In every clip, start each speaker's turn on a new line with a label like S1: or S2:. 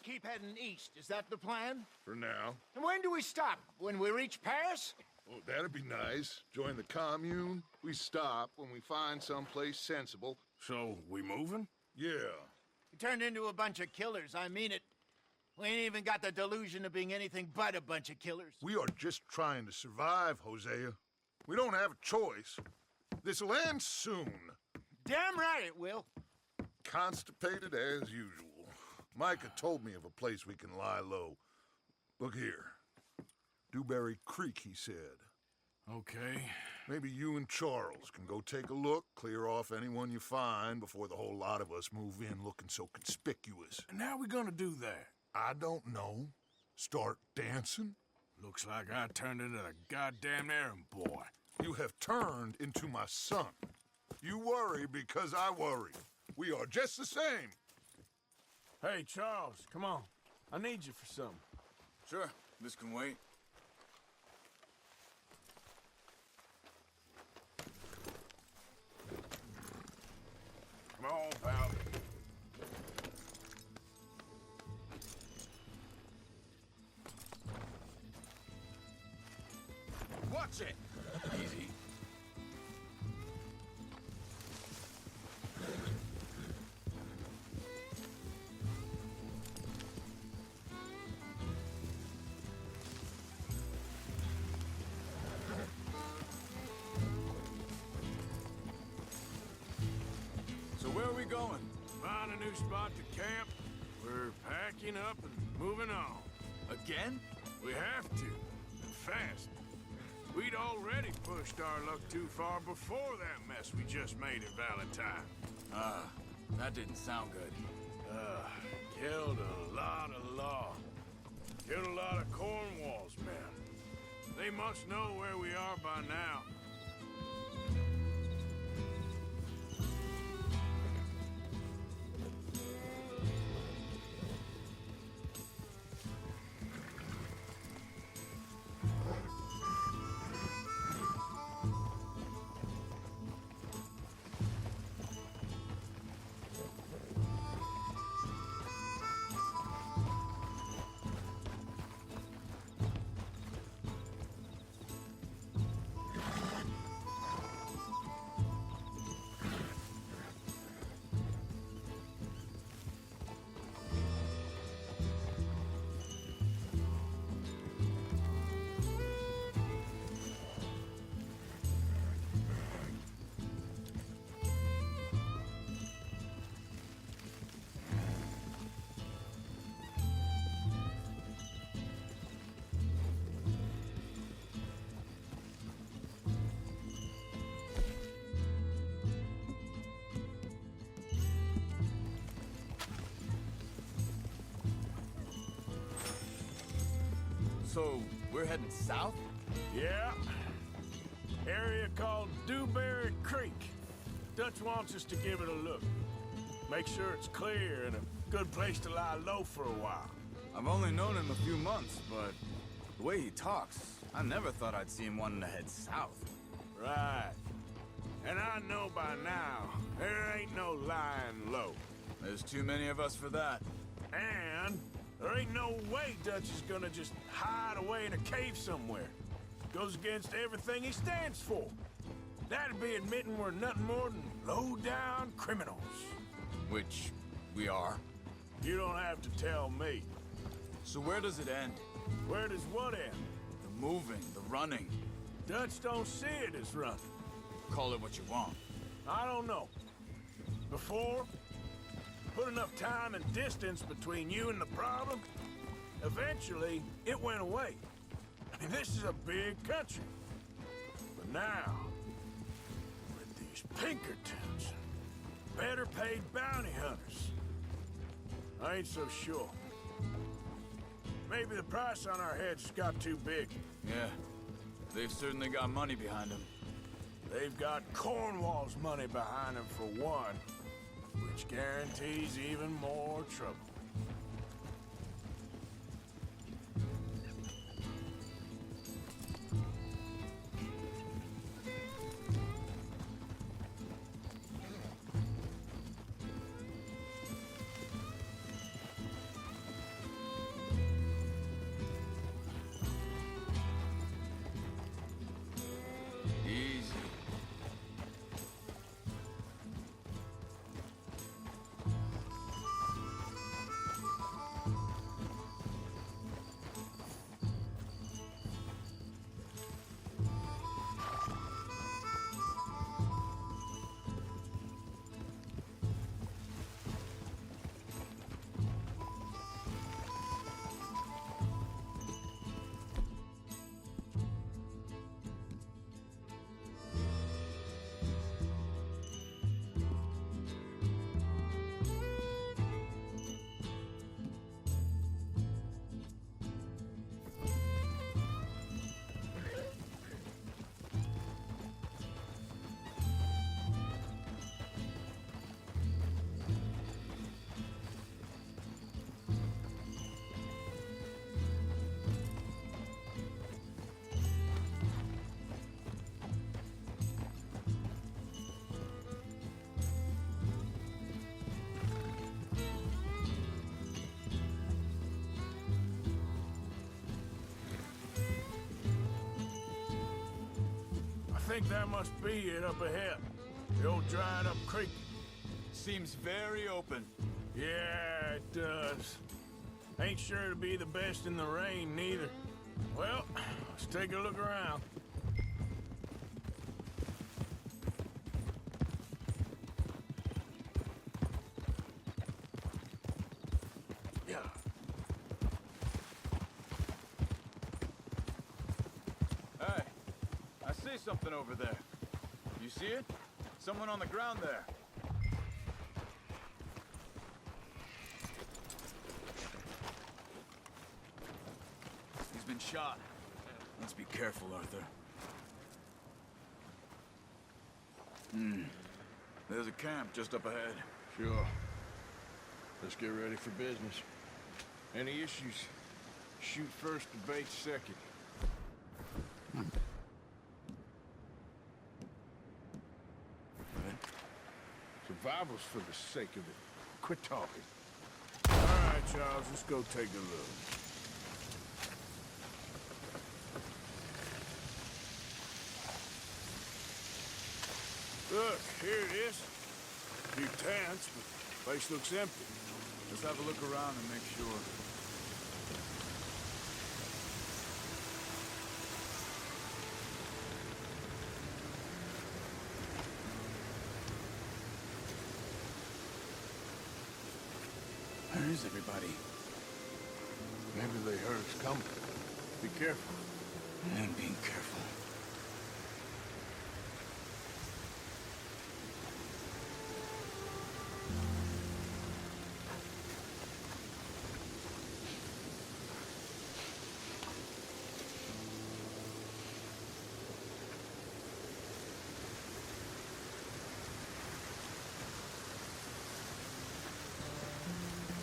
S1: keep heading east. Is that the plan?
S2: For now.
S1: And when do we stop? When we reach Paris?
S2: Oh, that'd be nice. Join the commune. We stop when we find someplace sensible.
S3: So, we moving?
S2: Yeah.
S1: We turned into a bunch of killers, I mean it. We ain't even got the delusion of being anything but a bunch of killers.
S2: We are just trying to survive, Hosea. We don't have a choice. This'll end soon.
S1: Damn right it will.
S2: Constipated as usual. Micah told me of a place we can lie low. Look here. Dewberry Creek, he said.
S3: Okay.
S2: Maybe you and Charles can go take a look, clear off anyone you find before the whole lot of us move in looking so conspicuous.
S3: And how we gonna do that?
S2: I don't know. Start dancing?
S3: Looks like I turned into the goddamn errand boy.
S2: You have turned into my son. You worry because I worry. We are just the same.
S3: Hey, Charles, come on. I need you for something.
S4: Sure, this can wait.
S3: Come on, pal.
S4: Watch it!
S3: Easy.
S4: So where are we going?
S3: Find a new spot to camp. We're packing up and moving on.
S4: Again?
S3: We have to. And fast. We'd already pushed our luck too far before that mess we just made at Valentine.
S4: That didn't sound good.
S3: Killed a lot of law. Killed a lot of Cornwall's men. They must know where we are by now.
S4: So, we're heading south?
S3: Yeah. Area called Dewberry Creek. Dutch wants us to give it a look. Make sure it's clear and a good place to lie low for a while.
S4: I've only known him a few months, but the way he talks, I never thought I'd see him wanting to head south.
S3: Right. And I know by now, there ain't no lying low.
S4: There's too many of us for that.
S3: And there ain't no way Dutch is gonna just hide away in a cave somewhere. Goes against everything he stands for. That'd be admitting we're nothing more than low-down criminals.
S4: Which we are.
S3: You don't have to tell me.
S4: So where does it end?
S3: Where does what end?
S4: The moving, the running.
S3: Dutch don't see it as running.
S4: Call it what you want.
S3: I don't know. Before, put enough time and distance between you and the problem, eventually it went away. I mean, this is a big country. But now, with these Pinkertons, better paid bounty hunters, I ain't so sure. Maybe the price on our heads got too big.
S4: Yeah, they've certainly got money behind them.
S3: They've got Cornwall's money behind them for one, which guarantees even more trouble. think that must be it up ahead. The old dried up creek.
S4: Seems very open.
S3: Yeah, it does. Ain't sure to be the best in the rain, neither. Well, let's take a look around. Yeah.
S4: Hey, I see something over there. You see it? Someone on the ground there. He's been shot. Let's be careful, Arthur. There's a camp just up ahead.
S3: Sure. Let's get ready for business. Any issues? Shoot first, debate second. Survival's for the sake of it. Quit talking. All right, Charles, let's go take a look. Look, here it is. A few tents, but the place looks empty.
S4: Let's have a look around and make sure. Where is everybody?
S3: Maybe they heard us coming. Be careful.
S4: I'm being careful.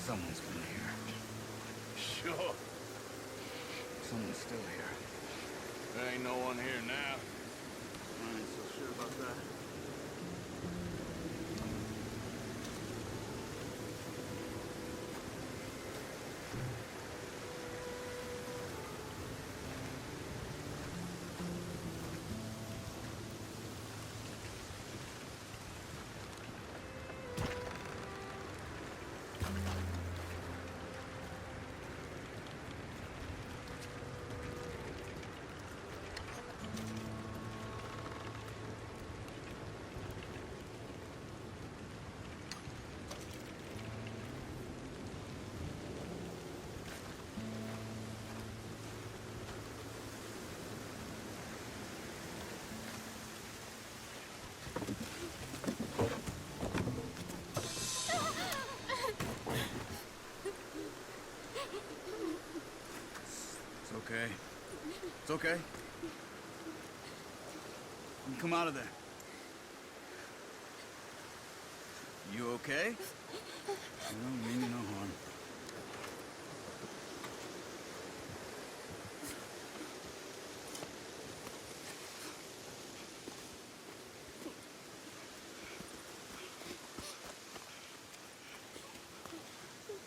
S4: Someone's been here.
S3: Sure.
S4: Someone's still here.
S3: There ain't no one here now.
S4: I ain't so sure about that. Okay. It's okay. You come out of there. You okay? I don't mean you no harm.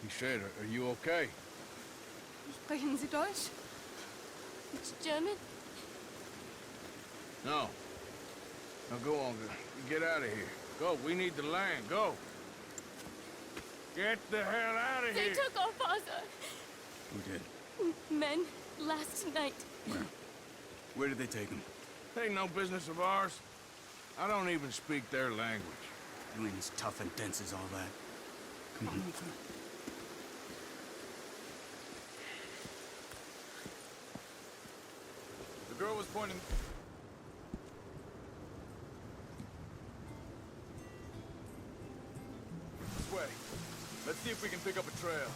S3: He said, are you okay?
S5: Sprechen Sie Deutsch? It's German?
S3: No. Now go on, get out of here. Go, we need the land, go. Get the hell out of
S5: They
S3: here.
S5: took our father.
S4: Who did?
S5: Men, last night.
S4: Where? Where did they take him?
S3: Ain't no business of ours. I don't even speak their language.
S4: You ain't as tough and dense as all that. Come on, Arthur. The girl was pointing... This way. Let's see if we can pick up a trail.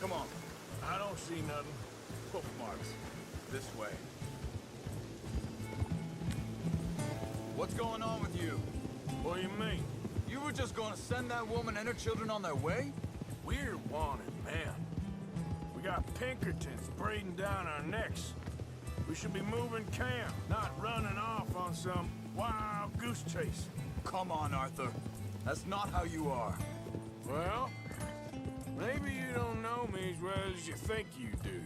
S4: Come on.
S3: I don't see nothing.
S4: Bookmarks. This way. What's going on with you?
S3: What do you mean?
S4: You were just gonna send that woman and her children on their way?
S3: We're wanted, man. We got Pinkertons breathing down our necks. We should be moving camp, not running off on some wild goose chase.
S4: Come on, Arthur. That's not how you are.
S3: Well, maybe you don't know me as well as you think you do.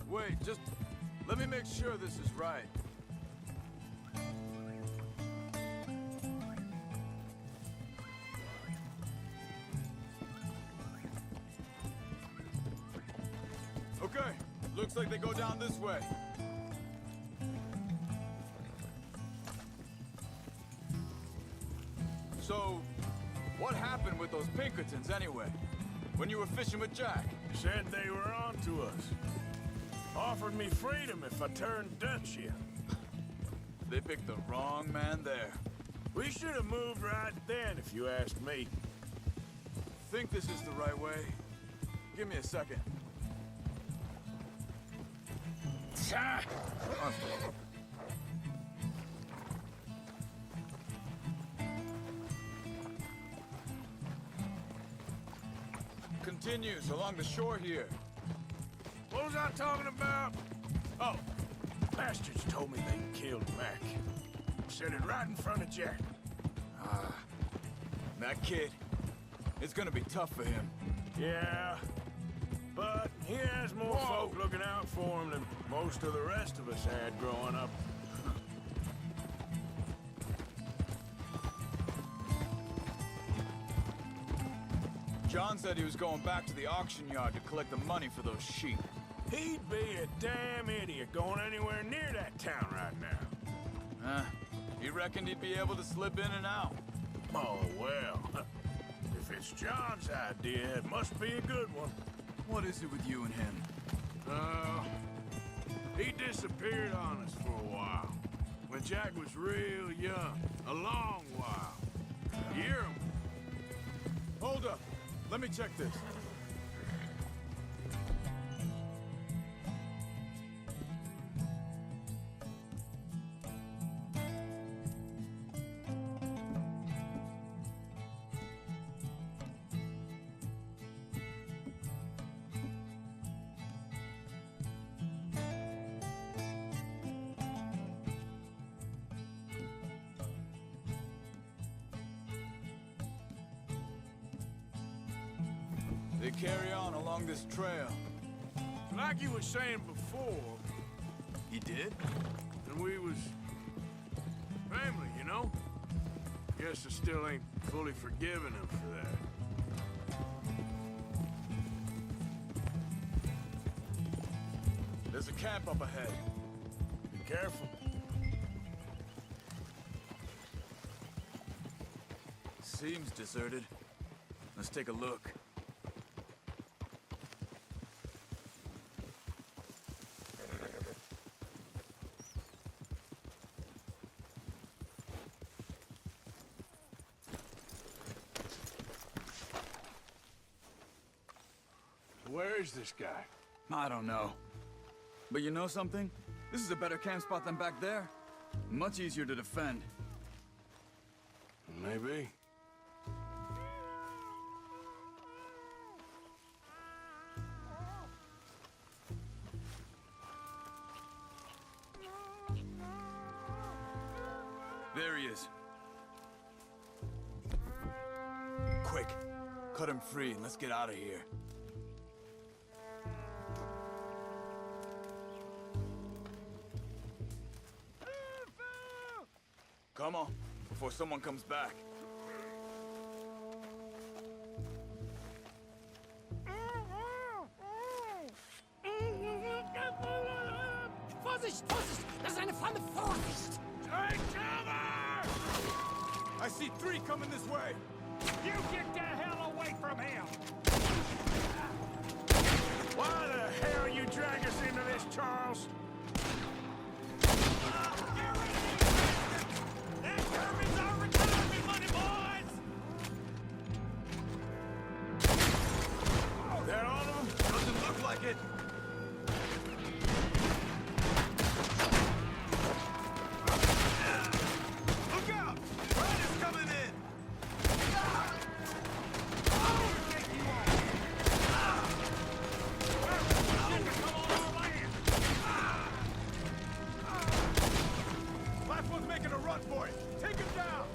S4: Wait, just let me make sure this is right. Okay, looks like they go down this way. So, what happened with those Pinkertons anyway? When you were fishing with Jack?
S3: Said they were on to us. Offered me freedom if I turned Dutch in.
S4: They picked the wrong man there.
S3: We should have moved right then, if you asked me.
S4: Think this is the right way? Give me a second. Continues along the shore here.
S3: What was I talking about? Oh, bastards told me they killed Mac. Said it right in front of Jack.
S4: That kid, it's gonna be tough for him.
S3: Yeah, but he has more folk looking out for him than most of the rest of us had growing up.
S4: John said he was going back to the auction yard to collect the money for those sheep.
S3: He'd be a damn idiot going anywhere near that town right now.
S4: He reckoned he'd be able to slip in and out.
S3: Oh, well. If it's John's idea, it must be a good one.
S4: What is it with you and him?
S3: He disappeared on us for a while. When Jack was real young. A long while. A year.
S4: Hold up. Let me check this. They carry on along this trail.
S3: Like you were saying before,
S4: He did?
S3: and we was family, you know? Guess I still ain't fully forgiven him for that.
S4: There's a camp up ahead.
S3: Be careful.
S4: Seems deserted. Let's take a look.
S3: Where is this guy?
S4: I don't know. But you know something? This is a better camp spot than back there. Much easier to defend.
S3: Maybe.
S4: There he is. Quick, cut him free and let's get out of here. Come on, before someone comes back.
S6: Vorsicht, Vorsicht! Das ist eine Falle! Vorsicht!
S3: Take cover!
S4: I see 3 coming this way.
S6: You get the hell away from him!
S3: Why the hell you drag us into this, Charles?
S6: That Germans are returning money, boys!
S3: it! Look out! Riders coming in! Last one's making a run for it! Take him down!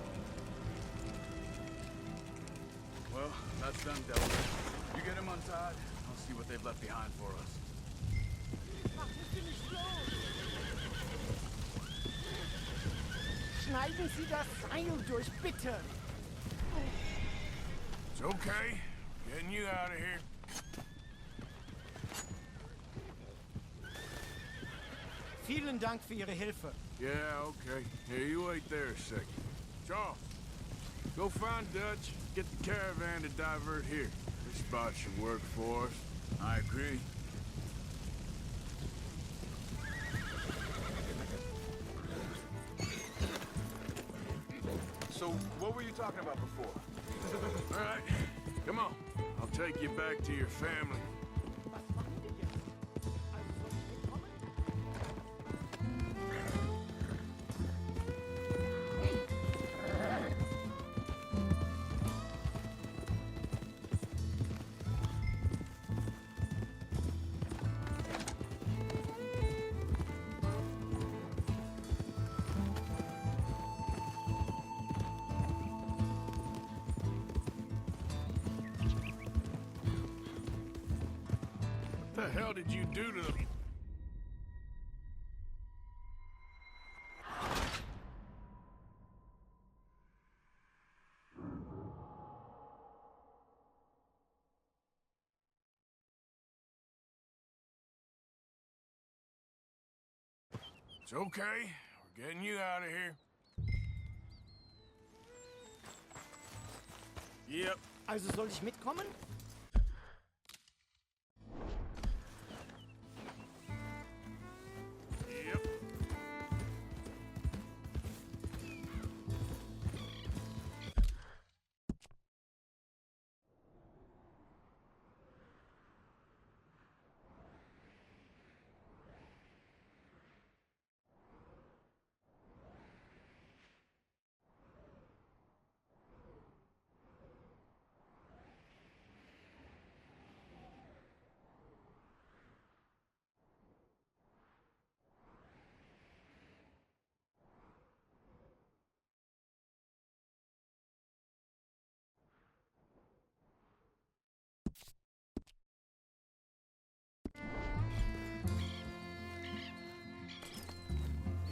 S4: Well, that's them dealt with. You get them untied, I'll see what they've left behind for us.
S6: Schneiden Sie das Seil durch, bitte!
S3: It's okay. Getting you out of here.
S6: Vielen Dank für Ihre Hilfe.
S3: Yeah, okay. Here, you wait there a second. Charles, go find Dutch. Get the caravan to divert here. This spot should work for us.
S4: I agree. So, what were you talking about before?
S3: All right, come on. I'll take you back to your family. What the hell did you do to them? It's okay. We're getting you out of here. Yep.
S6: Also soll ich mitkommen?
S3: Yep.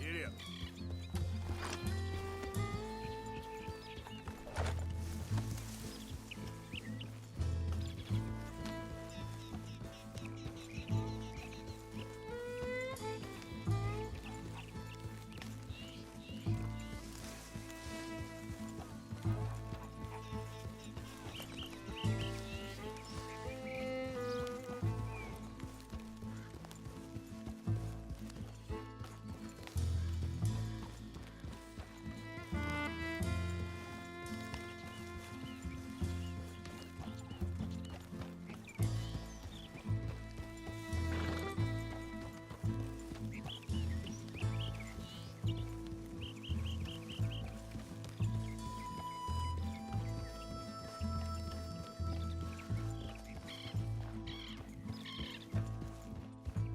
S3: Yep.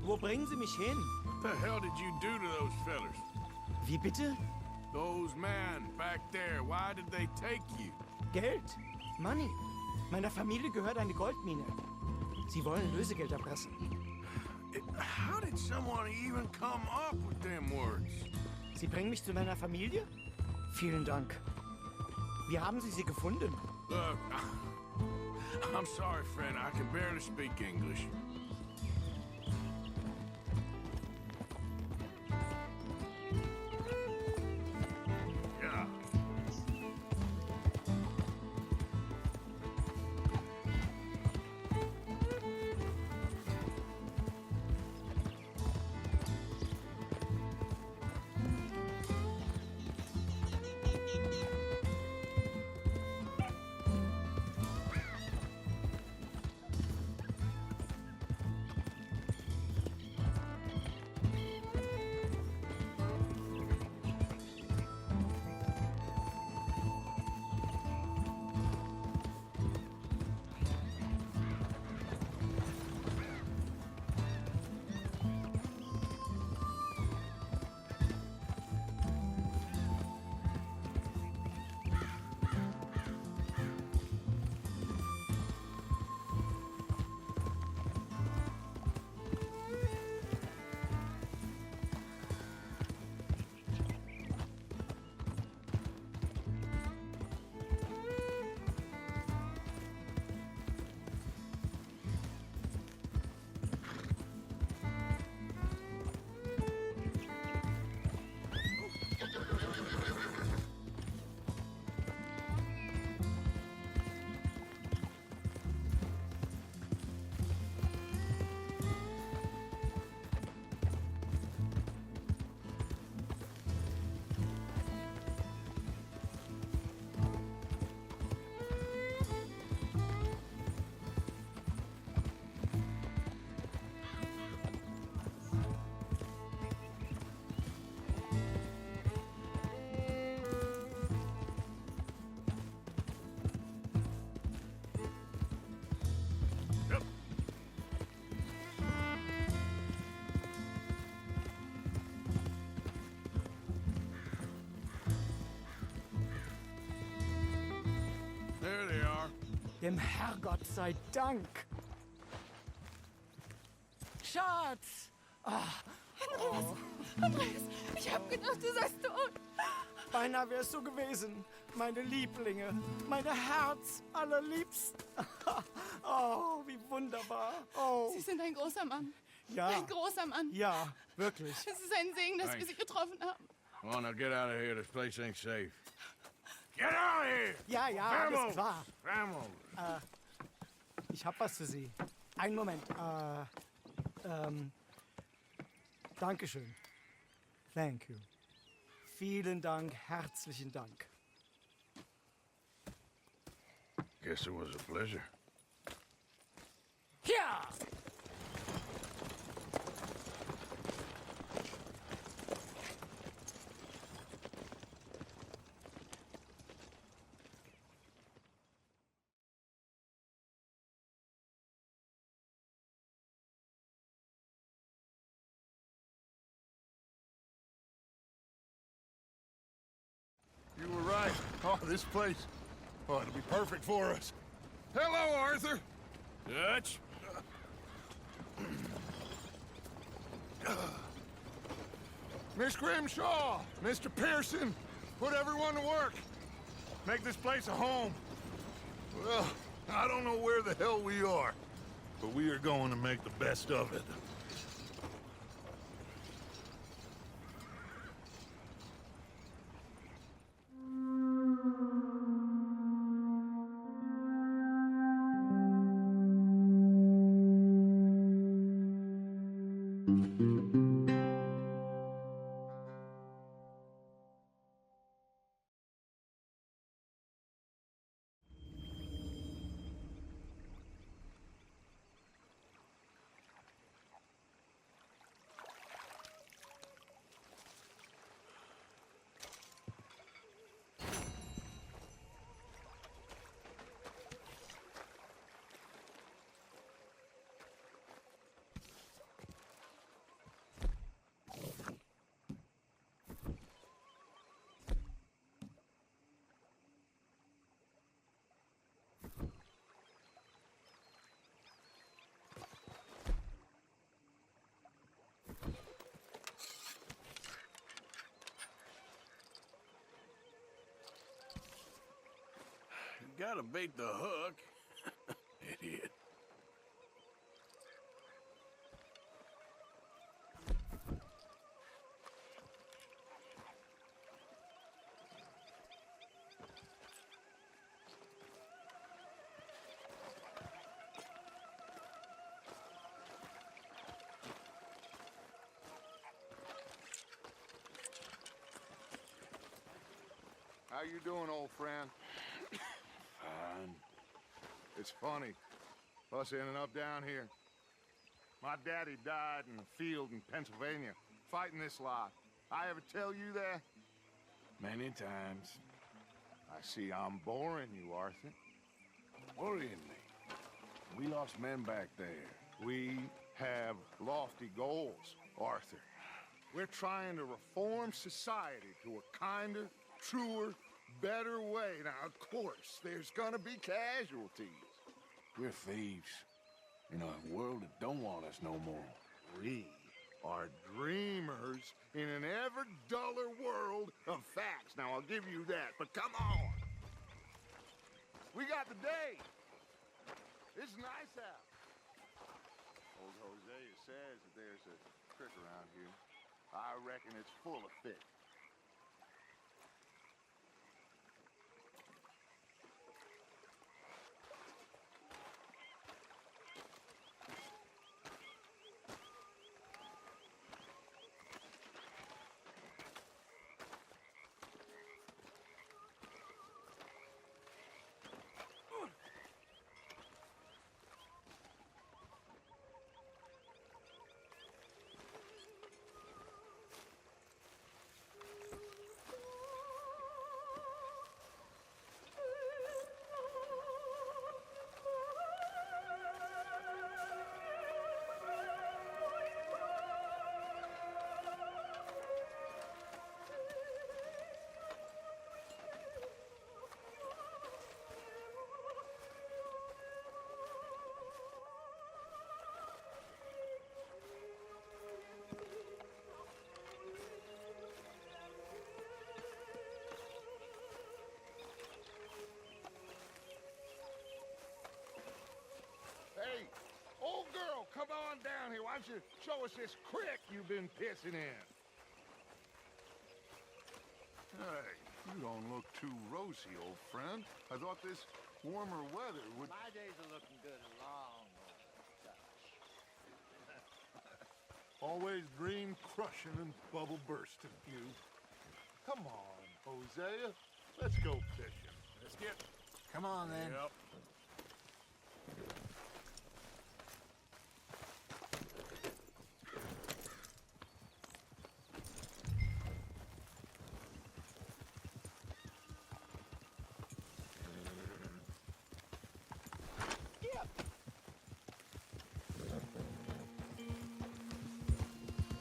S6: Wo bringen Sie mich hin?
S3: What the hell did you do to those fellers?
S6: Wie bitte?
S3: Those men back there, why did they take you?
S6: Geld. Money. Meiner Familie gehört eine Goldmine. Sie wollen Lösegeld erpressen.
S3: How did someone even come up with them words?
S6: Sie bringen mich zu meiner Familie? Vielen Dank. Wie haben Sie sie gefunden?
S3: Look, I'm sorry, friend. I can barely speak English. Yeah.
S6: Dem Herrgott sei Dank. Schatz!
S5: Andreas, ich hab gedacht, du seist tot.
S6: Beinahe wär's so gewesen. Meine Lieblinge, meine Herz allerliebsten. Oh, wie wunderbar. Oh,
S5: Sie sind ein großer Mann.
S6: ja.
S5: Ein großer Mann.
S6: Ja, wirklich.
S5: Es ist ein Segen, dass wir Sie getroffen haben.
S3: Come on, now get out of here. This place ain't safe. Get out of here!
S6: Ja, ja, alles klar.
S3: Vamos!
S6: Ich hab was für Sie. Einen Moment. Dankeschön. Thank you. Vielen Dank, herzlichen Dank.
S3: Guess it was a pleasure.
S6: Ja!
S2: You were right. Oh, this place. Oh, it'll be perfect for us. Hello, Arthur.
S3: Dutch?
S2: Miss Grimshaw, Mr. Pearson, put everyone to work. Make this place a home. Well, I don't know where the hell we are, but we are going to make the best of it.
S3: Gotta bait the hook. Idiot.
S2: How you doing, old friend?
S3: Fine.
S2: It's funny, us ending up down here. My daddy died in the field in Pennsylvania, fighting this lot. I ever tell you that?
S3: Many times.
S2: I see I'm boring you, Arthur.
S3: Worrying me. We lost men back there.
S2: We have lofty goals, Arthur. We're trying to reform society to a kinder, truer, better way. Now, of course, there's gonna be casualties.
S3: We're thieves. In a world that don't want us no more.
S2: We are dreamers in an ever duller world of facts. Now, I'll give you that, but come on. We got the day. It's nice out. Old Hosea says that there's a trick around here. I reckon it's full of fish. on down here. Why don't you show us this creek you've been pissing in? Hey, you don't look too rosy, old friend. I thought this warmer weather would...
S1: My days are looking good along.
S2: Always dream crushing and bubble bursting, you. Come on, Hosea. Let's go fishing.
S3: Let's get...
S1: Come on, then.
S3: Yep.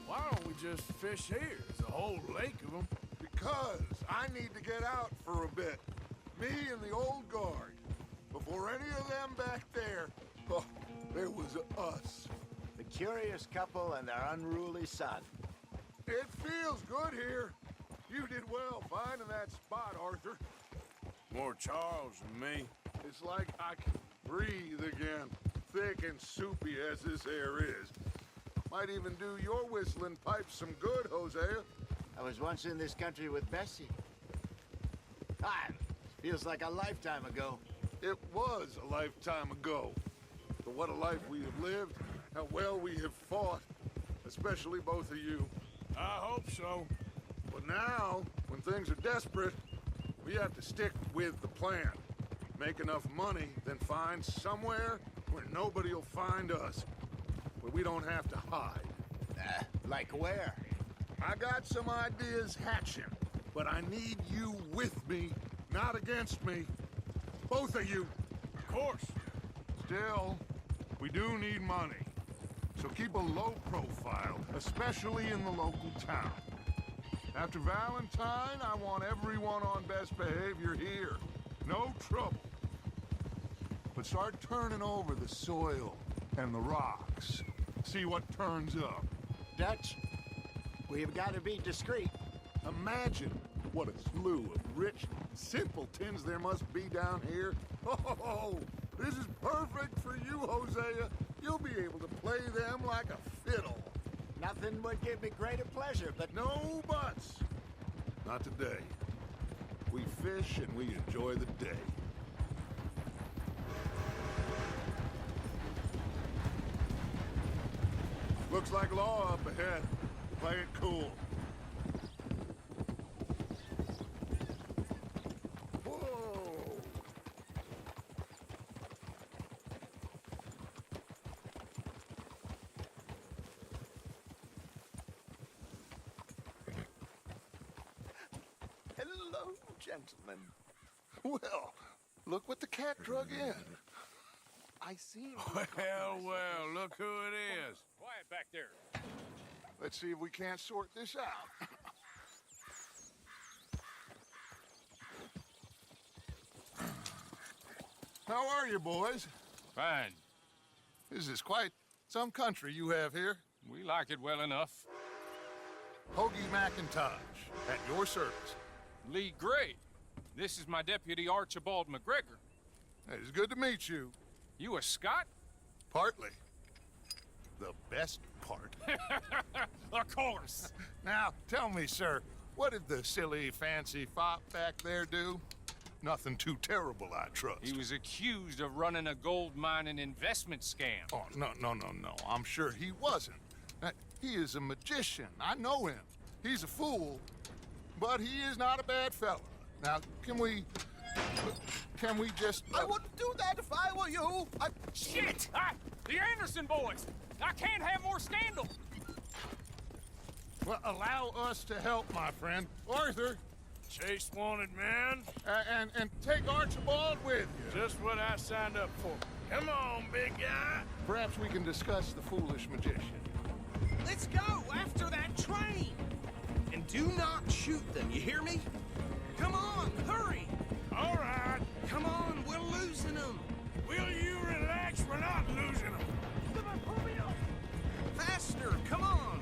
S3: Why don't we just fish here? There's a whole lake of them.
S2: Because I need to get out for a bit. Me and the old guard. Before any of them back there, oh, there was us.
S1: The curious couple and their unruly son.
S2: It feels good here. You did well finding that spot, Arthur.
S3: More Charles than me.
S2: It's like I can breathe again, thick and soupy as this air is. Might even do your whistling pipes some good, Hosea.
S1: I was once in this country with Bessie. Feels like a lifetime ago.
S2: It was a lifetime ago. But what a life we have lived, how well we have fought, especially both of you.
S3: I hope so.
S2: But now, when things are desperate, we have to stick with the plan. Make enough money, then find somewhere where nobody will find us. Where we don't have to hide.
S1: Like where?
S2: I got some ideas hatching, but I need you with me, not against me. Both of you.
S3: Of course.
S2: Still, we do need money. So keep a low profile, especially in the local town. After Valentine, I want everyone on best behavior here. No trouble. But start turning over the soil and the rocks. See what turns up.
S1: Dutch, we've got to be discreet.
S2: Imagine what a slew of rich simpletons there must be down here. Oh, this is perfect for you, Hosea. You'll be able to play them like a fiddle.
S1: Nothing would give me greater pleasure, but
S2: No buts. Not today. We fish and we enjoy the day. Looks like law up ahead. Play it cool. Whoa!
S1: hello, gentlemen.
S2: Well, look what the cat drug in. I seen him.
S3: Well, look who it is.
S7: Quiet back there.
S2: Let's see if we can't sort this out. How are you, boys?
S7: Fine.
S2: This is quite some country you have here.
S7: We like it well enough.
S2: Hoagie McIntosh, at your service.
S7: Lee Gray. This is my deputy Archibald McGregor.
S2: It's good to meet you.
S7: You a Scot?
S2: Partly. The best part.
S7: Of course.
S2: Now, tell me, sir, what did the silly, fancy fop back there do? Nothing too terrible, I trust.
S7: He was accused of running a gold mining investment scam.
S2: Oh, no. I'm sure he wasn't. He is a magician. I know him. He's a fool, but he is not a bad fella. Now, can we just...
S6: I wouldn't do that if I were you.
S7: Shit! The Anderson boys! I can't have more scandal!
S2: Well, allow us to help, my friend. Arthur,
S3: Chase wanted man.
S2: and take Archibald with you.
S3: Just what I signed up for. Come on, big guy.
S2: Perhaps we can discuss the foolish magician.
S8: Let's go after that train! And do not shoot them, you hear me? Come on, hurry!
S3: All right.
S8: Come on, we're losing them!
S3: Will you relax? We're not losing them.
S8: Come on, pull me up! Faster, come on!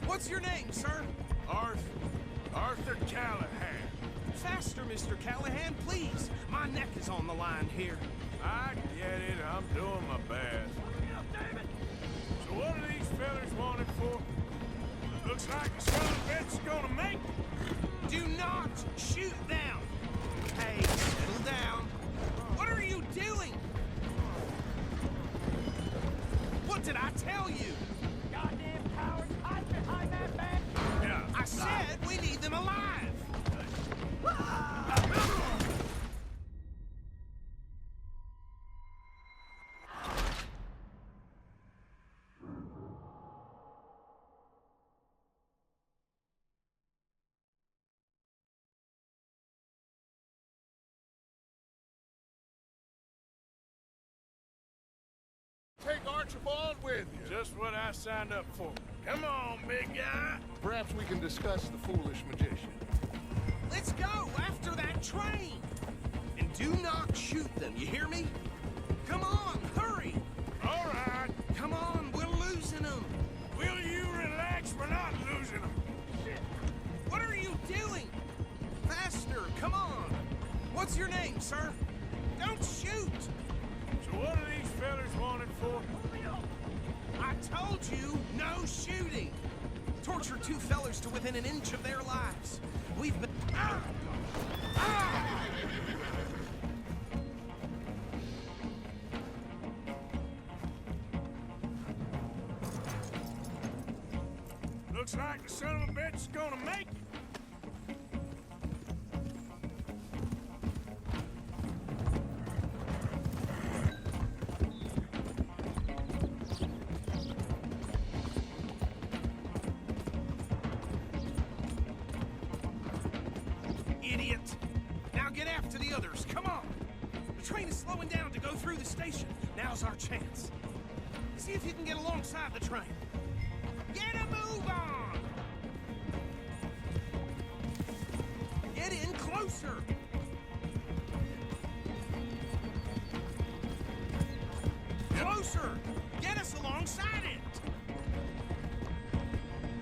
S8: What's your name, sir?
S3: Arthur Callahan.
S8: Faster, Mr. Callahan, please! My neck is on the line here.
S3: I get it. I'm doing my best. So what bit's gonna make.
S8: Do not shoot them! Hey, settle down. What are you doing? What did I tell you?
S7: Goddamn cowards, hide behind that bag!
S3: Yeah.
S8: I said we need them alive!
S2: Take Archibald with you.
S3: Just what I signed up for. Come on, big guy.
S2: Perhaps we can discuss the foolish magician.
S8: Let's go after that train! And do not shoot them, you hear me? Come on, hurry!
S3: All right.
S8: Come on, we're losing them!
S3: Will you relax? We're not losing them.
S8: Shit! What are you doing? Faster, come on! What's your name, sir? Don't shoot!
S3: So what are these fellas wanted for?
S8: I told you, no shooting! Torture two fellers to within an inch of their lives. We've been... Ah! Ah!
S3: Looks like the son of a bitch is gonna make it.
S8: Idiot! Now get after the others, come on! The train is slowing down to go through the station. Now's our chance. See if you can get alongside the train. Get a move on! Get in closer! Closer! Get us alongside it!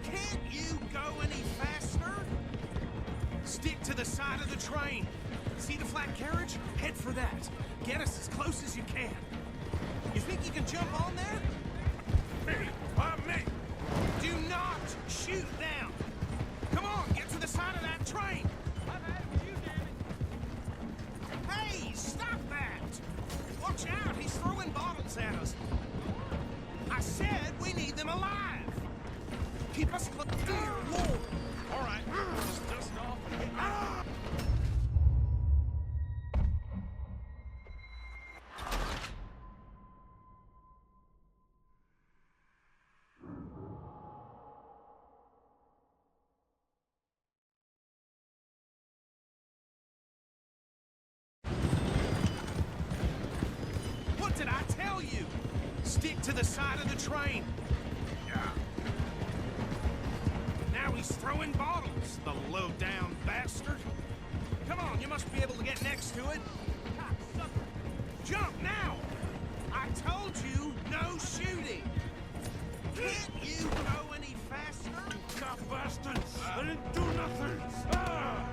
S8: Can't you go any faster? Stick to the side of the train. See the flat carriage? Head for that. Get us as close as you can. You think you can jump on there?
S3: Hey, why me?
S8: Do not shoot them! Come on, get to the side of that train!
S7: I've had it with you, damn it!
S8: Hey, stop that! Watch out, he's throwing bottles at us. I said we need them alive! Keep us close. Dear Lord! All right, just dust off and hit ah! What did I tell you? Stick to the side of the train. Yeah. Now he's throwing bottles, the low-down bastard. Come on, you must be able to get next to it. Jump now! I told you, no shooting. Can't you go any faster?
S3: God bastards! I didn't do nothing! Ah!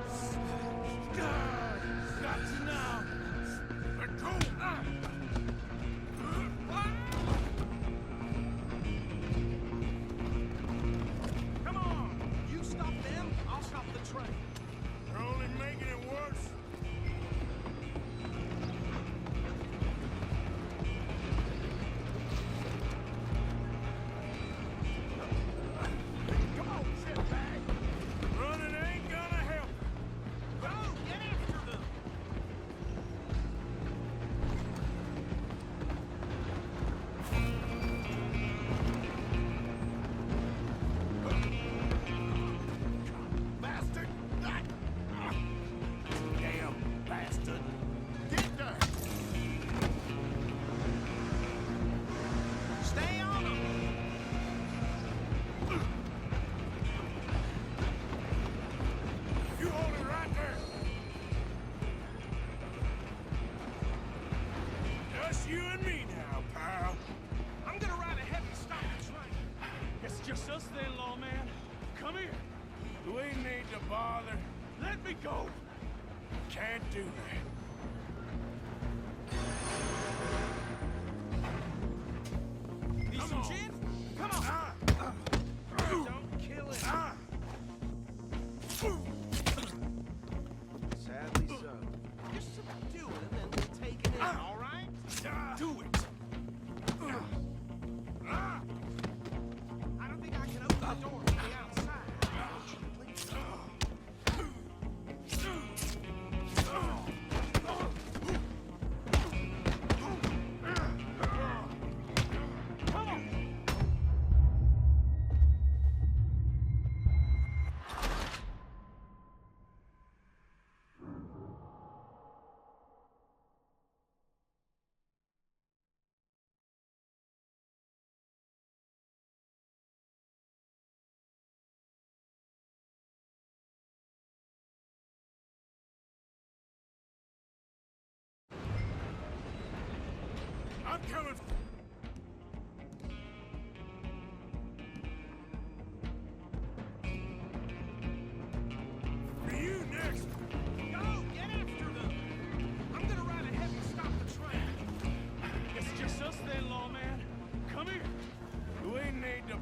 S3: God! Got to now! Let go! Ah!
S8: Come on! You stop them, I'll stop the train.
S3: You're only making it worse.
S8: Come on, shitbag!
S3: Running ain't gonna help.
S8: Go, get after them!
S2: Bastard! Damn bastard! Get there!
S8: Stay on them!
S3: You hold it right there. Just you and me now, pal.
S8: I'm gonna ride ahead and stop the train.
S7: It's just us then, lawman. Come here.
S3: Do we need to bother?
S7: Let me go.
S3: Can't do that.
S8: Need
S3: Come
S8: some
S3: on.
S8: gin? Come on!
S3: Ah!
S8: Don't kill it.
S3: Ah!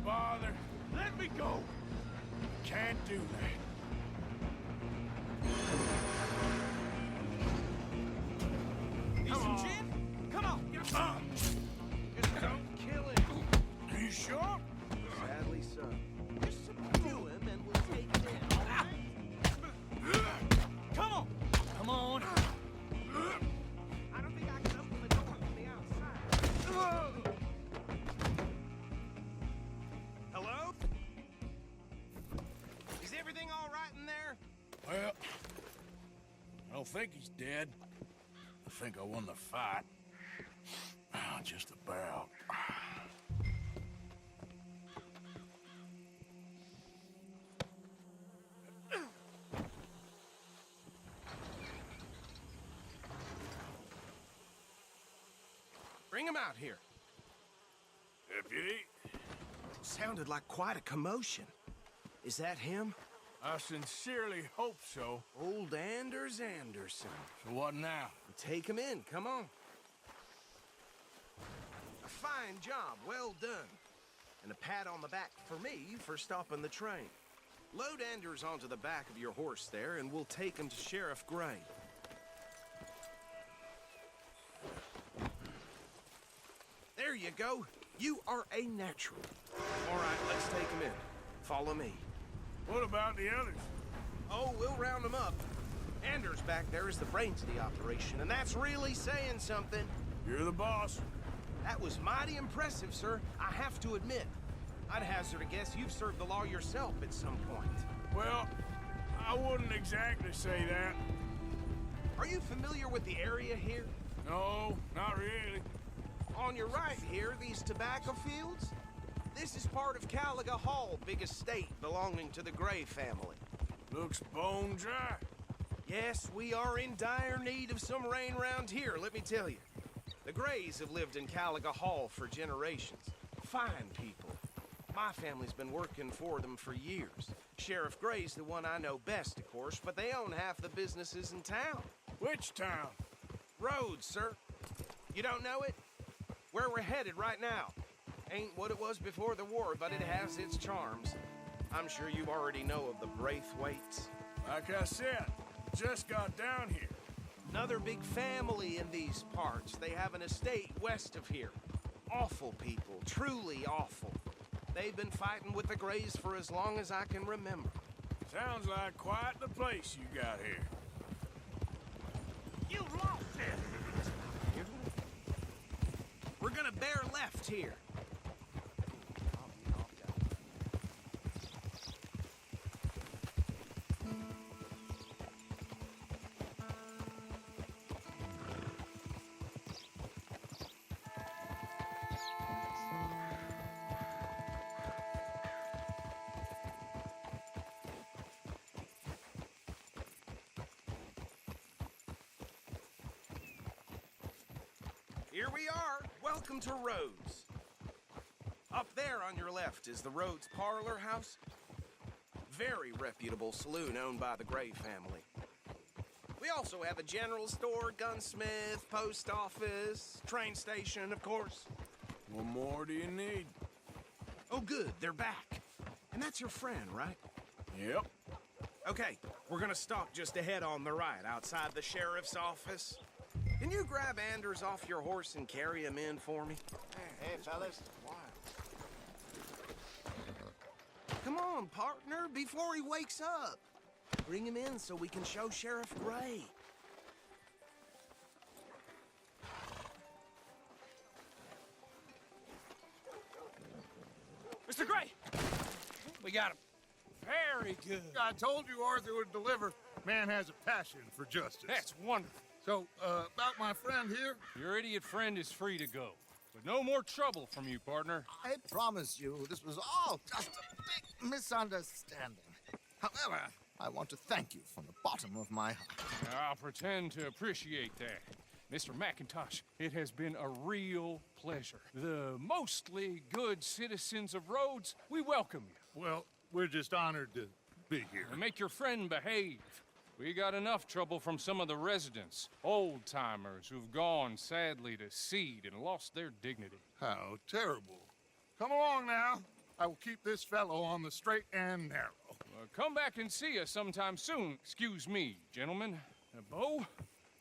S3: bother.
S8: Let me go.
S3: Can't do that.
S8: Need some gin? Come on. Just don't kill him.
S3: Are you sure?
S8: Sadly so. Just subdue him and we'll take him in, all right? Come on.
S3: Come on.
S8: I don't think I can open the door from the outside. Hello? Is everything all right in there?
S3: Well, I don't think he's dead. I think I won the fight. Just about.
S8: Bring him out here.
S3: Deputy,
S8: Sounded like quite a commotion. Is that him?
S3: I sincerely hope so.
S8: Old Anders Anderson.
S3: So what now?
S8: Take him in, come on. A fine job, well done. And a pat on the back for me for stopping the train. Load Anders onto the back of your horse there, and we'll take him to Sheriff Gray. There you go. You are a natural. All right, let's take him in. Follow me.
S3: What about the others?
S8: Oh, we'll round them up. Anders back there is the brains of the operation, and that's really saying something.
S3: You're the boss.
S8: That was mighty impressive, sir. I have to admit. I'd hazard a guess you've served the law yourself at some point.
S3: Well, I wouldn't exactly say that.
S8: Are you familiar with the area here?
S3: No, not really.
S8: On your right here, these tobacco fields? This is part of Caliga Hall, big estate belonging to the Gray family.
S3: Looks bone dry.
S8: Yes, we are in dire need of some rain round here, let me tell you. The Grays have lived in Caliga Hall for generations. Fine people. My family's been working for them for years. Sheriff Gray's the one I know best, of course, but they own half the businesses in town.
S3: Which town?
S8: Rhodes, sir. You don't know it? Where we're headed right now. Ain't what it was before the war, but it has its charms. I'm sure you already know of the Braithwaites.
S3: Like I said, just got down here.
S8: Another big family in these parts. They have an estate west of here. Awful people, truly awful. They've been fighting with the Grays for as long as I can remember.
S3: Sounds like quite the place you got here.
S8: You lost it! We're gonna bear left here. Here we are. Welcome to Rhodes. Up there on your left is the Rhodes Parlor House. Very reputable saloon owned by the Gray family. We also have a general store, gunsmith, post office, train station, of course.
S3: What more do you need?
S8: Oh, good. They're back. And that's your friend, right?
S3: Yep.
S8: Okay, we're gonna stop just ahead on the right, outside the sheriff's office. Can you grab Anders off your horse and carry him in for me?
S1: Hey, fellas.
S8: Come on, partner, before he wakes up. Bring him in so we can show Sheriff Gray.
S7: Mr. Gray! We got him. Very good.
S2: I told you Arthur would deliver. Man has a passion for justice.
S7: That's wonderful.
S2: So, about my friend here,
S7: Your idiot friend is free to go. But no more trouble from you, partner.
S9: I promise you, this was all just a big misunderstanding. However, I want to thank you from the bottom of my heart.
S7: I'll pretend to appreciate that. Mr. McIntosh, it has been a real pleasure. The mostly good citizens of Rhodes, we welcome you.
S2: well, we're just honored to be here.
S7: And make your friend behave. We got enough trouble from some of the residents, old-timers who've gone, sadly, to seed and lost their dignity.
S2: How terrible. Come along now. I will keep this fellow on the straight and narrow.
S7: Come back and see us sometime soon. Excuse me, gentlemen. Bo,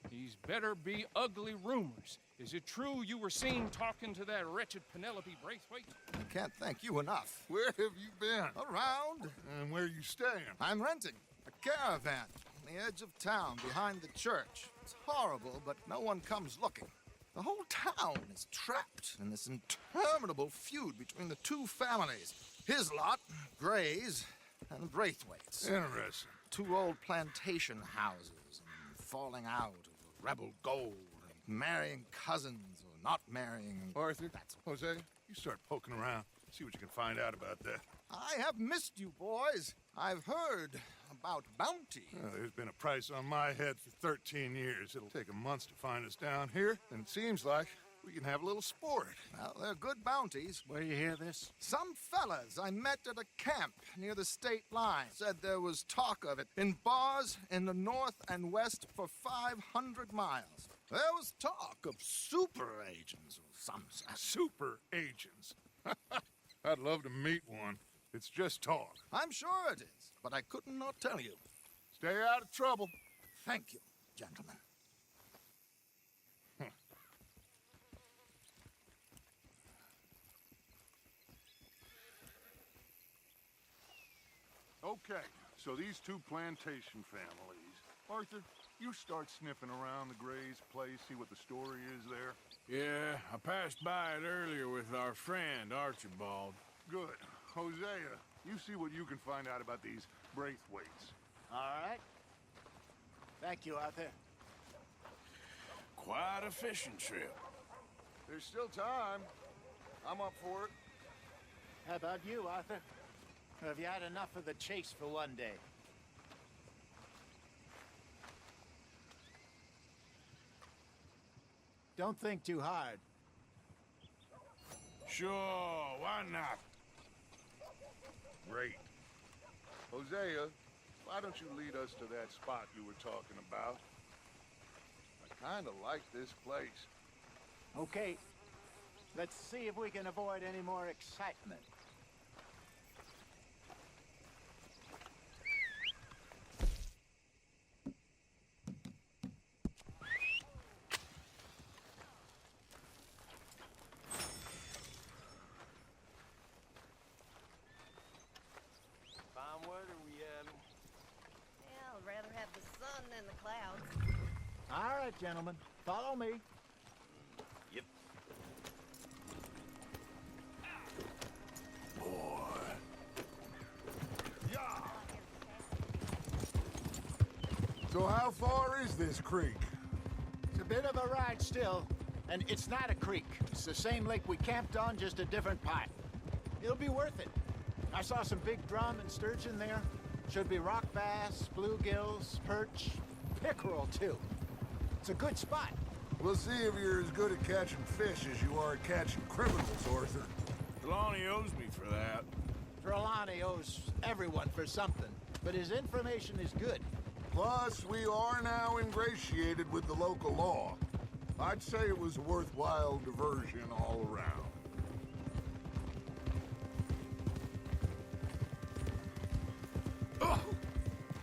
S7: these better be ugly rumors. Is it true you were seen talking to that wretched Penelope Braithwaite?
S9: I can't thank you enough.
S2: Where have you been?
S9: Around.
S2: And where you staying?
S9: I'm renting a caravan on the edge of town behind the church. It's horrible, but no one comes looking. The whole town is trapped in this interminable feud between the two families. His lot, Gray's, and Braithwaite's.
S2: Interesting.
S9: Two old plantation houses and falling out over rebel gold and marrying cousins or not marrying.
S2: Arthur, Jose, you start poking around. See what you can find out about that.
S9: I have missed you, boys. I've heard about bounty.
S2: Well, there's been a price on my head for 13 years. It'll take a month to find us down here, and it seems like we can have a little sport.
S9: Well, they're good bounties.
S1: Where you hear this?
S9: Some fellas I met at a camp near the state line said there was talk of it in bars in the north and west for 500 miles. There was talk of super agents or some such.
S2: Super agents. I'd love to meet one. It's just talk.
S9: I'm sure it is, but I couldn't not tell you.
S2: Stay out of trouble.
S9: Thank you, gentlemen.
S2: Okay, so these two plantation families. Arthur, you start sniffing around the Gray's place, see what the story is there.
S3: Yeah, I passed by it earlier with our friend, Archibald.
S2: Good. Hosea, you see what you can find out about these Braithwaites.
S1: All right. Thank you, Arthur.
S3: Quite a fishing trip.
S2: There's still time. I'm up for it.
S1: How about you, Arthur? Have you had enough of the chase for one day? Don't think too hard.
S3: Sure, why not?
S2: Great. Hosea, why don't you lead us to that spot you were talking about? I kind of like this place.
S1: Okay. Let's see if we can avoid any more excitement.
S10: Than the clouds.
S1: All right, gentlemen. Follow me.
S3: Yep. Boy.
S2: Yeah. So how far is this creek?
S1: It's a bit of a ride still, and it's not a creek. It's the same lake we camped on, just a different part. It'll be worth it. I saw some big drum and sturgeon there. Should be rock bass, bluegills, perch, pickerel, too. It's a good spot.
S2: We'll see if you're as good at catching fish as you are at catching criminals, Arthur.
S3: Trelawney owes me for that.
S1: Trelawney owes everyone for something, but his information is good.
S2: Plus, we are now ingratiated with the local law. I'd say it was a worthwhile diversion all around.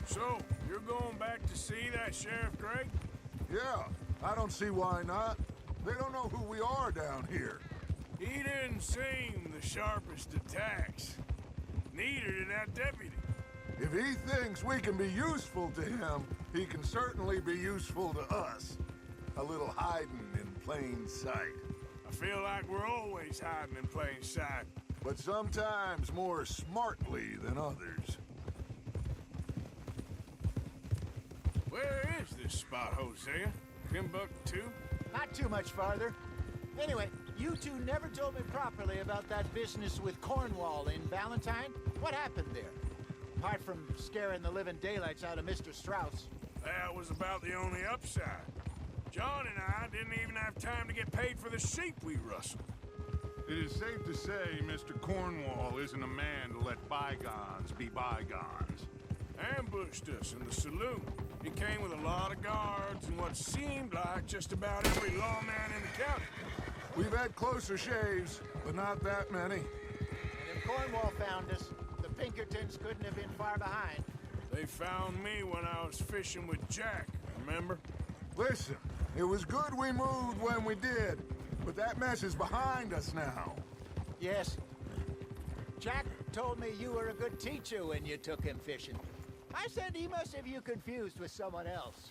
S3: So, you're going back to see that Sheriff Gray?
S2: Yeah, I don't see why not. They don't know who we are down here.
S3: He didn't seem the sharpest attacks. Neither did that deputy.
S2: If he thinks we can be useful to him, he can certainly be useful to us. A little hiding in plain sight.
S3: I feel like we're always hiding in plain sight.
S2: But sometimes more smartly than others.
S3: Where is this spot, Hosea? Timbuktu?
S1: Not too much farther. Anyway, you two never told me properly about that business with Cornwall in Valentine. What happened there? Apart from scaring the living daylights out of Mr. Strauss.
S3: That was about the only upside. John and I didn't even have time to get paid for the sheep we rustled.
S2: It is safe to say Mr. Cornwall isn't a man to let bygones be bygones.
S3: Ambushed us in the saloon. He came with a lot of guards and what seemed like just about every lawman in the county.
S2: We've had closer shaves, but not that many.
S1: Them Cornwall found us. The Pinkertons couldn't have been far behind.
S3: They found me when I was fishing with Jack, remember?
S2: Listen, it was good we moved when we did, but that mess is behind us now.
S1: Yes. Jack told me you were a good teacher when you took him fishing. I said he must have you confused with someone else.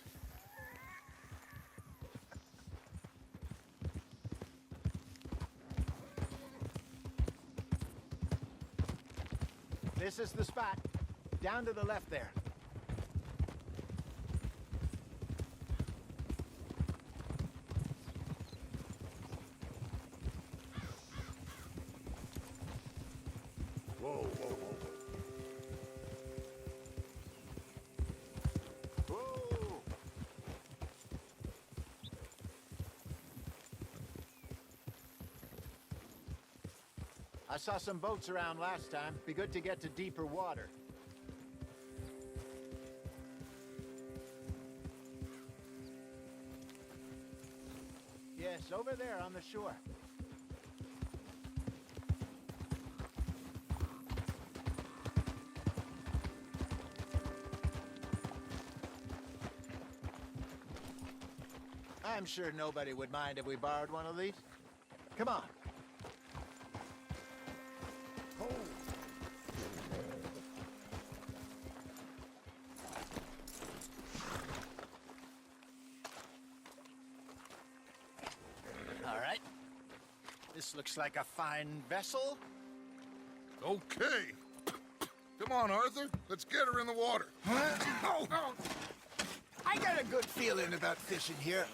S1: This is the spot. Down to the left there.
S2: Whoa, whoa, whoa, whoa. Whoa!
S1: I saw some boats around last time. Be good to get to deeper water. Yes, over there on the shore. I'm sure nobody would mind if we borrowed one of these. Come on. All right. This looks like a fine vessel.
S2: Okay. Come on, Arthur. Let's get her in the water.
S1: Oh. I got a good feeling about fishing here.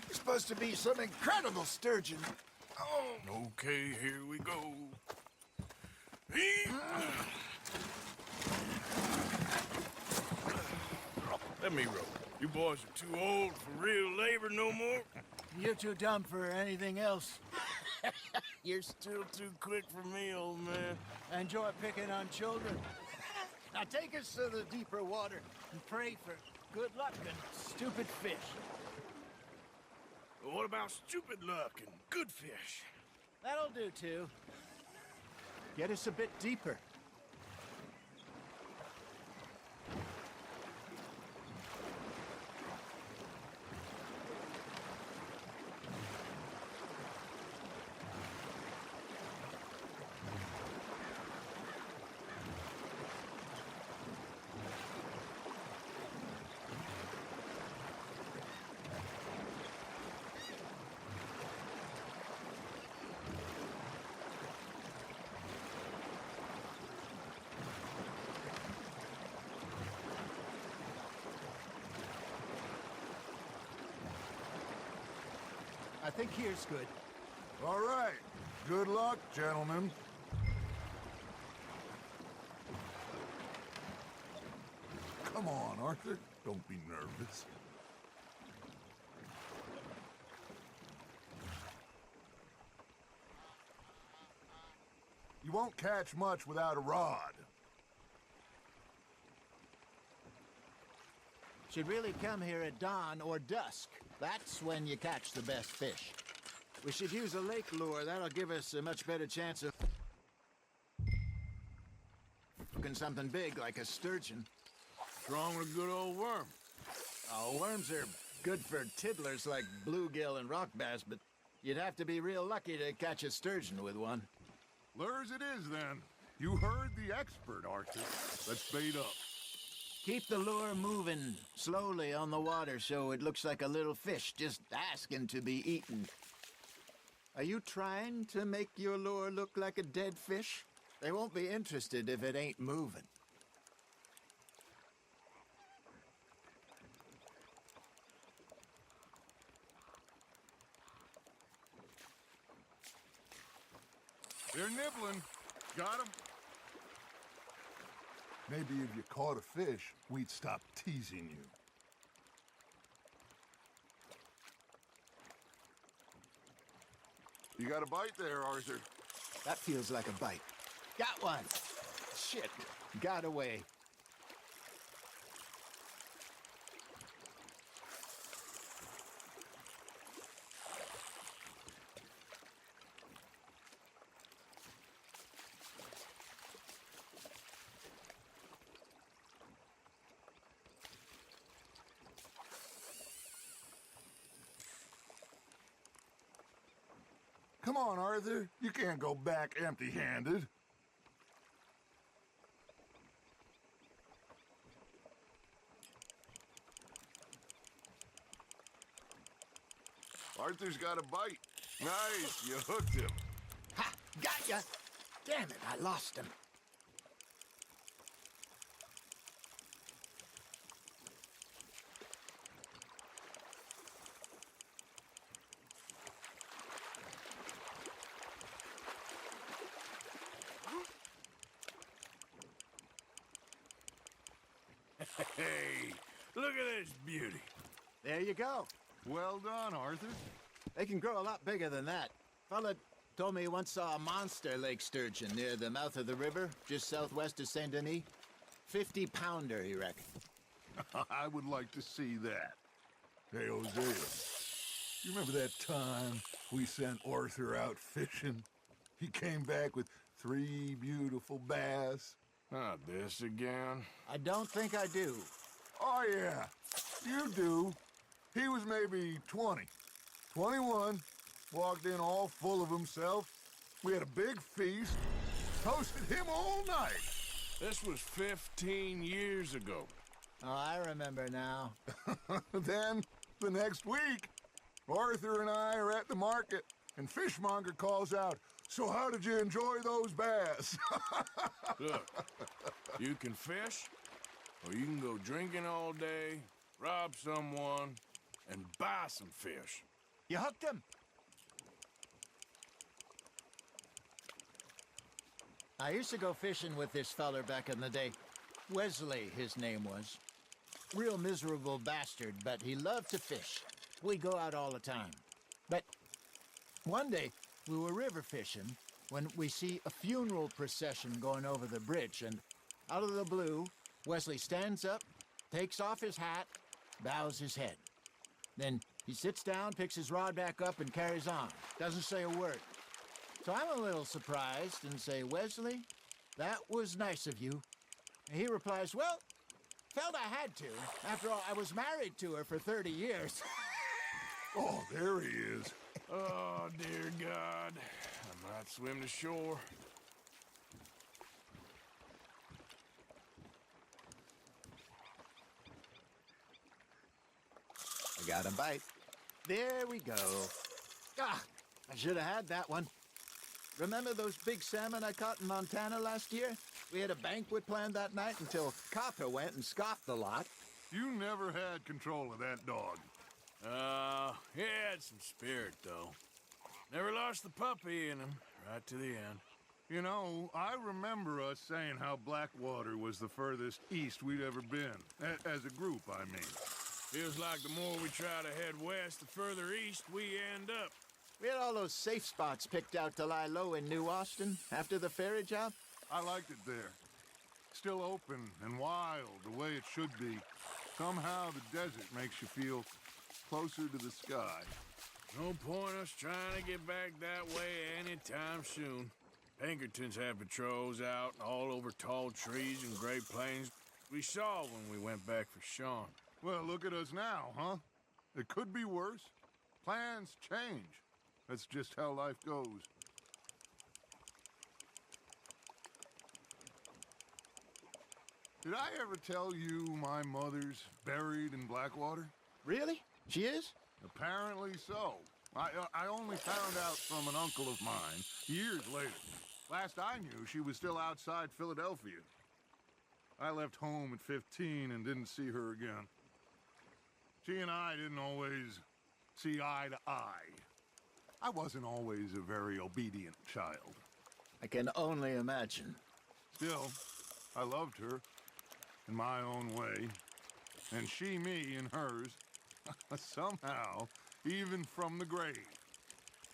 S1: It's supposed to be some incredible sturgeon. Oh.
S3: Okay, here we go. Let me row. You boys are too old for real labor no more.
S1: You're too dumb for anything else.
S3: You're still too quick for me, old man.
S1: Enjoy picking on children. Now take us to the deeper water and pray for good luck and stupid fish.
S3: Well, what about stupid luck and good fish?
S1: That'll do, too. Get us a bit deeper. I think here's good.
S2: All right. Good luck, gentlemen. Come on, Arthur. Don't be nervous. You won't catch much without a rod.
S1: Should really come here at dawn or dusk. That's when you catch the best fish. We should use a lake lure. That'll give us a much better chance of hooking something big like a sturgeon.
S3: What's wrong with a good old worm?
S1: Oh, worms are good for tiddlers like bluegill and rock bass, but you'd have to be real lucky to catch a sturgeon with one.
S2: Lures it is, then. You heard the expert, Arthur. Let's bait up.
S1: Keep the lure moving slowly on the water so it looks like a little fish just asking to be eaten. Are you trying to make your lure look like a dead fish? They won't be interested if it ain't moving.
S2: They're nibbling. Got 'em. Maybe if you caught a fish, we'd stop teasing you. You got a bite there, Arthur.
S1: That feels like a bite. Got one. Shit. Got away.
S2: Come on, Arthur. You can't go back empty-handed. Arthur's got a bite. Nice, you hooked him.
S1: Ha! Got ya! Damn it, I lost him.
S3: Hey, look at this beauty.
S1: There you go.
S2: Well done, Arthur.
S1: They can grow a lot bigger than that. Fella told me he once saw a monster lake sturgeon near the mouth of the river, just southwest of Saint Denis. 50-pounder, he reckoned.
S2: I would like to see that. Hey, Hosea, you remember that time we sent Arthur out fishing? He came back with 3 beautiful bass.
S3: Not this again.
S1: I don't think I do.
S2: Oh, yeah, you do. He was maybe 20, 21, walked in all full of himself. We had a big feast, toasted him all night.
S3: This was 15 years ago.
S1: Oh, I remember now.
S2: Then, the next week, Arthur and I are at the market, and Fishmonger calls out, "So how did you enjoy those bass?"
S3: Look, you can fish, or you can go drinking all day, rob someone, and buy some fish.
S1: You hooked him? I used to go fishing with this feller back in the day. Wesley, his name was. Real miserable bastard, but he loved to fish. We'd go out all the time. But one day, we were river fishing when we see a funeral procession going over the bridge, and out of the blue, Wesley stands up, takes off his hat, bows his head. Then he sits down, picks his rod back up, and carries on. Doesn't say a word. So I'm a little surprised and say, "Wesley, that was nice of you." And he replies, "Well, felt I had to. After all, I was married to her for 30 years.
S2: Oh, there he is.
S3: Oh, dear God. I might swim to shore.
S1: I got a bite. There we go. Ah, I should have had that one. Remember those big salmon I caught in Montana last year? We had a banquet planned that night until Copper went and scoffed the lot.
S2: You never had control of that dog.
S3: He had some spirit, though. Never lost the puppy in him, right to the end.
S2: You know, I remember us saying how Blackwater was the furthest east we'd ever been. As a group, I mean.
S3: Feels like the more we try to head west, the further east we end up.
S1: We had all those safe spots picked out to lie low in New Austin after the ferry job.
S2: I liked it there. Still open and wild, the way it should be. Somehow the desert makes you feel closer to the sky.
S3: No point us trying to get back that way anytime soon. Pinkertons have patrols out all over tall trees and Great Plains. We saw when we went back for Sean.
S2: Well, look at us now, huh? It could be worse. Plans change. That's just how life goes. Did I ever tell you my mother's buried in Blackwater?
S1: Really? She is?
S2: Apparently so. I only found out from an uncle of mine years later. Last I knew, she was still outside Philadelphia. I left home at 15 and didn't see her again. She and I didn't always see eye to eye. I wasn't always a very obedient child.
S1: I can only imagine.
S2: Still, I loved her in my own way, and she me in hers. Somehow, even from the grave,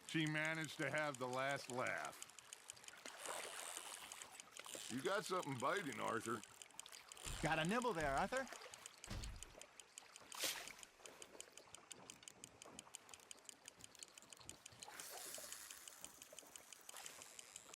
S2: she managed to have the last laugh. You got something biting, Arthur.
S1: Got a nibble there, Arthur.